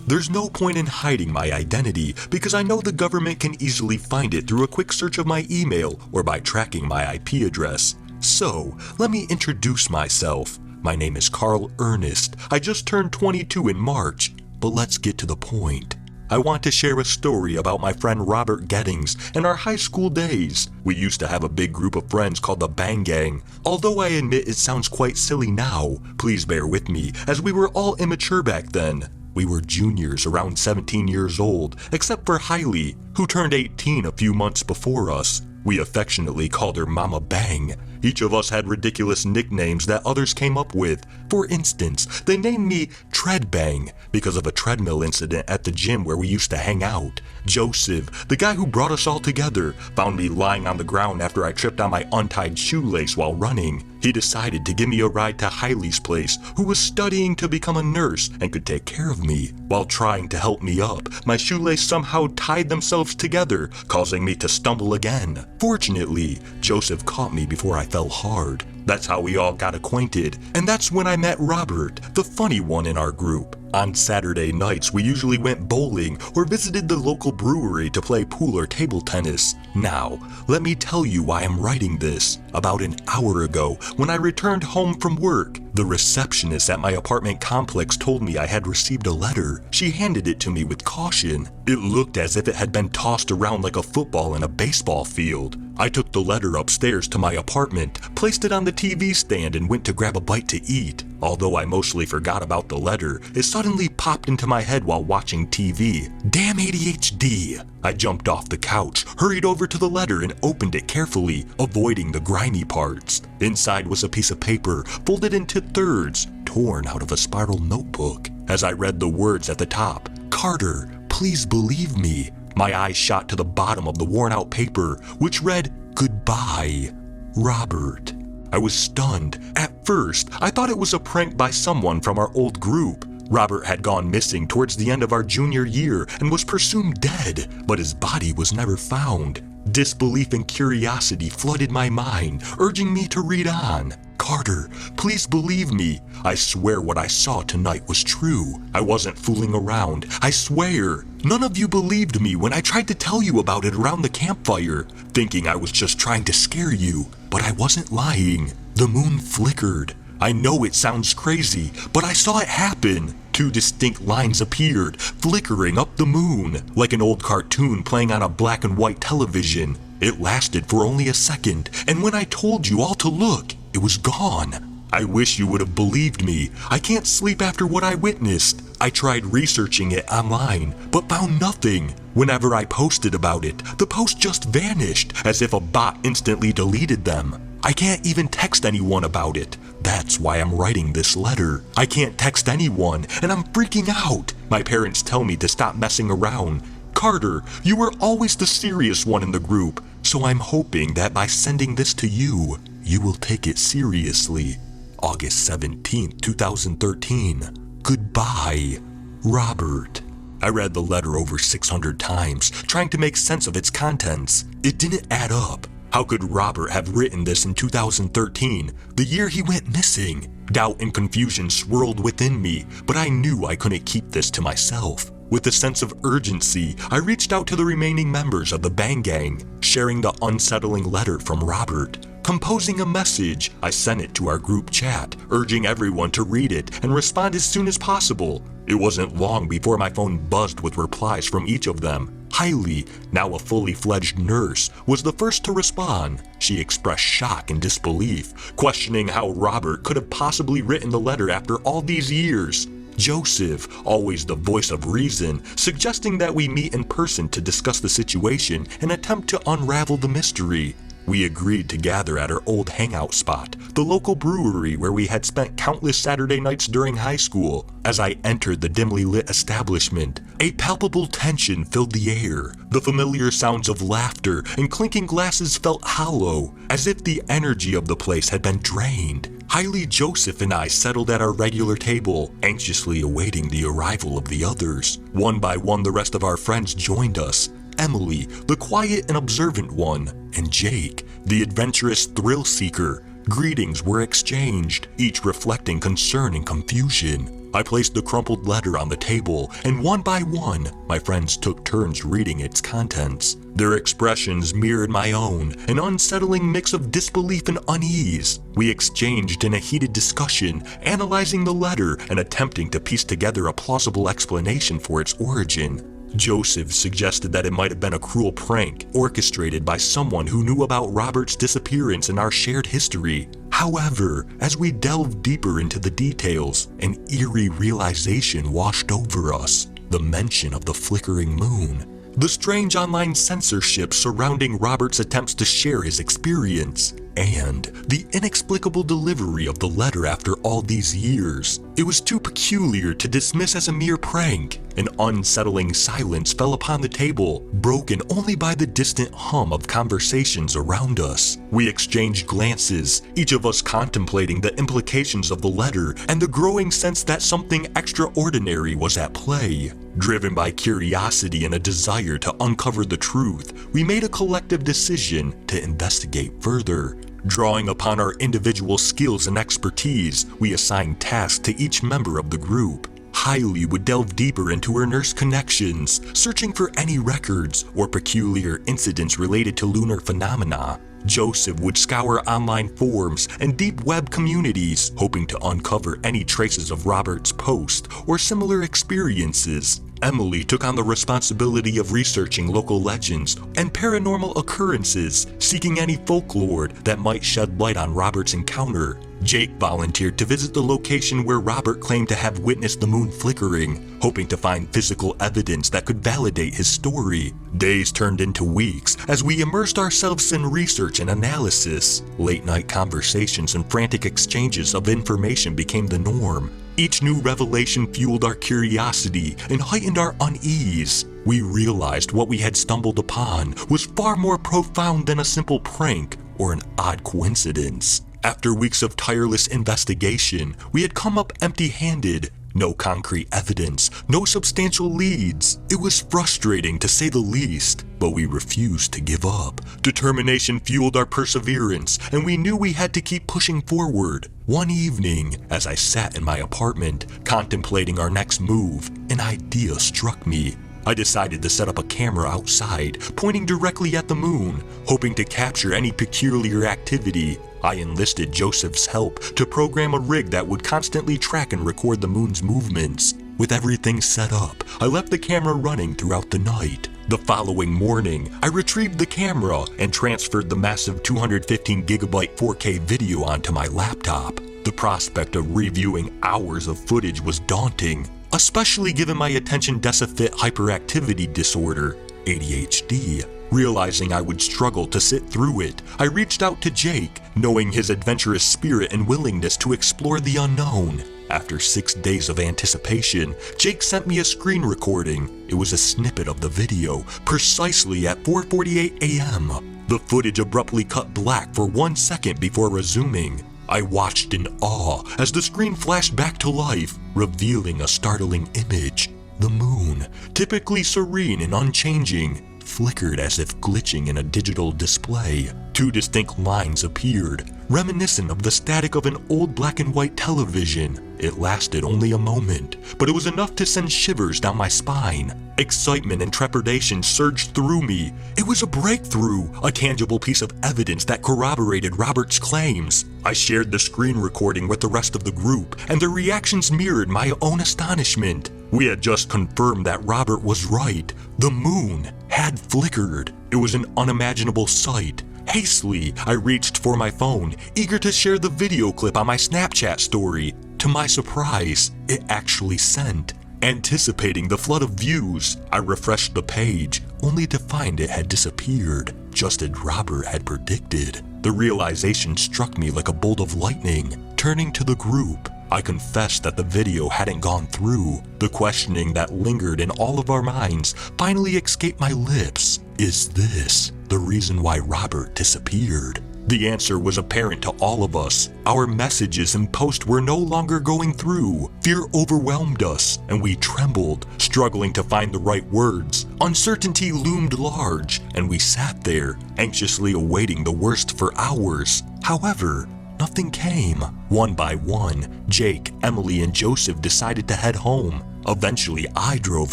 There's no point in hiding my identity because I know the government can easily find it through a quick search of my email or by tracking my IP address. So, let me introduce myself. My name is Carl Ernest. I just turned 22 in March, but let's get to the point. I want to share a story about my friend Robert Gettings and our high school days. We used to have a big group of friends called the Bang Gang. Although I admit it sounds quite silly now, please bear with me as we were all immature back then. We were juniors around 17 years old, except for Hailey, who turned 18 a few months before us. We affectionately called her Mama Bang. Each of us had ridiculous nicknames that others came up with. For instance, they named me Tread Bang because of a treadmill incident at the gym where we used to hang out. Joseph, the guy who brought us all together, found me lying on the ground after I tripped on my untied shoelace while running. He decided to give me a ride to Hailey's place, who was studying to become a nurse and could take care of me. While trying to help me up, my shoelace somehow tied themselves together, causing me to stumble again. Fortunately, Joseph caught me before I fell hard. That's how we all got acquainted, and that's when I met Robert, the funny one in our group. On Saturday nights, we usually went bowling or visited the local brewery to play pool or table tennis. Now, let me tell you why I'm writing this. About an hour ago, when I returned home from work, the receptionist at my apartment complex told me I had received a letter. She handed it to me with caution. It looked as if it had been tossed around like a football in a baseball field. I took the letter upstairs to my apartment, placed it on the TV stand, and went to grab a bite to eat. Although I mostly forgot about the letter, it suddenly popped into my head while watching TV. Damn ADHD! I jumped off the couch, hurried over to the letter, and opened it carefully, avoiding the grimy parts. Inside was a piece of paper, folded into thirds, torn out of a spiral notebook. As I read the words at the top, "Carter, please believe me," my eyes shot to the bottom of the worn-out paper, which read, "Goodbye, Robert." I was stunned. At first, I thought it was a prank by someone from our old group. Robert had gone missing towards the end of our junior year and was presumed dead, but his body was never found. Disbelief and curiosity flooded my mind, urging me to read on. "Carter, please believe me. I swear what I saw tonight was true. I wasn't fooling around. I swear. None of you believed me when I tried to tell you about it around the campfire, thinking I was just trying to scare you. But I wasn't lying. The moon flickered. I know it sounds crazy, but I saw it happen. 2 distinct lines appeared, flickering up the moon, like an old cartoon playing on a black and white television. It lasted for only a second, and when I told you all to look, it was gone. I wish you would have believed me. I can't sleep after what I witnessed. I tried researching it online, but found nothing. Whenever I posted about it, the post just vanished, as if a bot instantly deleted them. I can't even text anyone about it. That's why I'm writing this letter. I can't text anyone, and I'm freaking out. My parents tell me to stop messing around. Carter, you were always the serious one in the group, so I'm hoping that by sending this to you, you will take it seriously. August 17th, 2013. Goodbye, Robert. I read the letter over 600 times, trying to make sense of its contents. It didn't add up. How could Robert have written this in 2013, the year he went missing? Doubt and confusion swirled within me, but I knew I couldn't keep this to myself. With a sense of urgency, I reached out to the remaining members of the Bang Gang, sharing the unsettling letter from Robert. Composing a message, I sent it to our group chat, urging everyone to read it and respond as soon as possible. It wasn't long before my phone buzzed with replies from each of them. Hailey, now a fully fledged nurse, was the first to respond. She expressed shock and disbelief, questioning how Robert could have possibly written the letter after all these years. Joseph, always the voice of reason, suggesting that we meet in person to discuss the situation and attempt to unravel the mystery. We agreed to gather at our old hangout spot, the local brewery where we had spent countless Saturday nights during high school. As I entered the dimly lit establishment, a palpable tension filled the air. The familiar sounds of laughter and clinking glasses felt hollow, as if the energy of the place had been drained. Hailey, Joseph, and I settled at our regular table, anxiously awaiting the arrival of the others. One by one, the rest of our friends joined us. Emily, the quiet and observant one, and Jake, the adventurous thrill seeker. Greetings were exchanged, each reflecting concern and confusion. I placed the crumpled letter on the table, and one by one, my friends took turns reading its contents. Their expressions mirrored my own, an unsettling mix of disbelief and unease. We exchanged in a heated discussion, analyzing the letter and attempting to piece together a plausible explanation for its origin. Joseph suggested that it might have been a cruel prank orchestrated by someone who knew about Robert's disappearance and our shared history. However, as we delved deeper into the details, an eerie realization washed over us. The mention of the flickering moon. The strange online censorship surrounding Robert's attempts to share his experience, and the inexplicable delivery of the letter after all these years. It was too peculiar to dismiss as a mere prank. An unsettling silence fell upon the table, broken only by the distant hum of conversations around us. We exchanged glances, each of us contemplating the implications of the letter and the growing sense that something extraordinary was at play. Driven by curiosity and a desire to uncover the truth, we made a collective decision to investigate further. Drawing upon our individual skills and expertise, we assigned tasks to each member of the group. Hailey would delve deeper into her nurse connections, searching for any records or peculiar incidents related to lunar phenomena. Joseph would scour online forums and deep web communities, hoping to uncover any traces of Robert's post or similar experiences. Emily took on the responsibility of researching local legends and paranormal occurrences, seeking any folklore that might shed light on Robert's encounter. Jake volunteered to visit the location where Robert claimed to have witnessed the moon flickering, hoping to find physical evidence that could validate his story. Days turned into weeks as we immersed ourselves in research and analysis. Late-night conversations and frantic exchanges of information became the norm. Each new revelation fueled our curiosity and heightened our unease. We realized what we had stumbled upon was far more profound than a simple prank or an odd coincidence. After weeks of tireless investigation, we had come up empty-handed. No concrete evidence, no substantial leads. It was frustrating to say the least, but we refused to give up. Determination fueled our perseverance, and we knew we had to keep pushing forward. One evening, as I sat in my apartment, contemplating our next move, an idea struck me. I decided to set up a camera outside, pointing directly at the moon, hoping to capture any peculiar activity. I enlisted Joseph's help to program a rig that would constantly track and record the moon's movements. With everything set up, I left the camera running throughout the night. The following morning, I retrieved the camera and transferred the massive 215GB 4K video onto my laptop. The prospect of reviewing hours of footage was daunting, especially given my attention deficit hyperactivity disorder, ADHD. Realizing I would struggle to sit through it, I reached out to Jake, knowing his adventurous spirit and willingness to explore the unknown. After 6 days of anticipation, Jake sent me a screen recording. It was a snippet of the video, precisely at 4:48 a.m. The footage abruptly cut black for 1 second before resuming. I watched in awe as the screen flashed back to life, revealing a startling image. The moon, typically serene and unchanging, flickered as if glitching in a digital display. 2 distinct lines appeared, reminiscent of the static of an old black and white television. It lasted only a moment, but it was enough to send shivers down my spine. Excitement and trepidation surged through me. It was a breakthrough, a tangible piece of evidence that corroborated Robert's claims. I shared the screen recording with the rest of the group, and their reactions mirrored my own astonishment. We had just confirmed that Robert was right. The moon had flickered. It was an unimaginable sight. Hastily, I reached for my phone, eager to share the video clip on my Snapchat story. To my surprise, it actually sent. Anticipating the flood of views, I refreshed the page, only to find it had disappeared, just as Robert had predicted. The realization struck me like a bolt of lightning. Turning to the group, I confessed that the video hadn't gone through. The questioning that lingered in all of our minds finally escaped my lips. Is this the reason why Robert disappeared? The answer was apparent to all of us. Our messages and posts were no longer going through. Fear overwhelmed us, and we trembled, struggling to find the right words. Uncertainty loomed large, and we sat there, anxiously awaiting the worst for hours. However, nothing came. One by one, Jake, Emily, and Joseph decided to head home. Eventually, I drove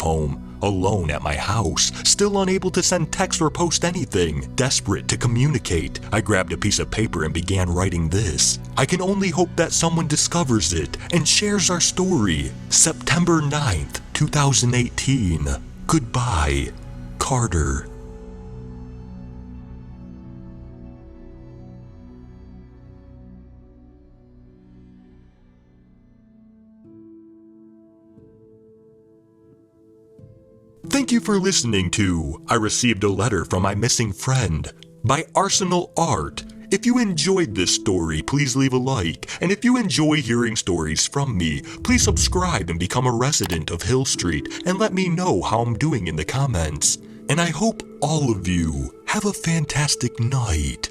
home, alone at my house, still unable to send text or post anything. Desperate to communicate, I grabbed a piece of paper and began writing this. I can only hope that someone discovers it and shares our story. September 9th, 2018. Goodbye, Carter. Thank you for listening to I Received a Letter from My Missing Friend by Arsenal Art. If you enjoyed this story, please leave a like. And if you enjoy hearing stories from me, please subscribe and become a resident of Hill Street and let me know how I'm doing in the comments. And I hope all of you have a fantastic night.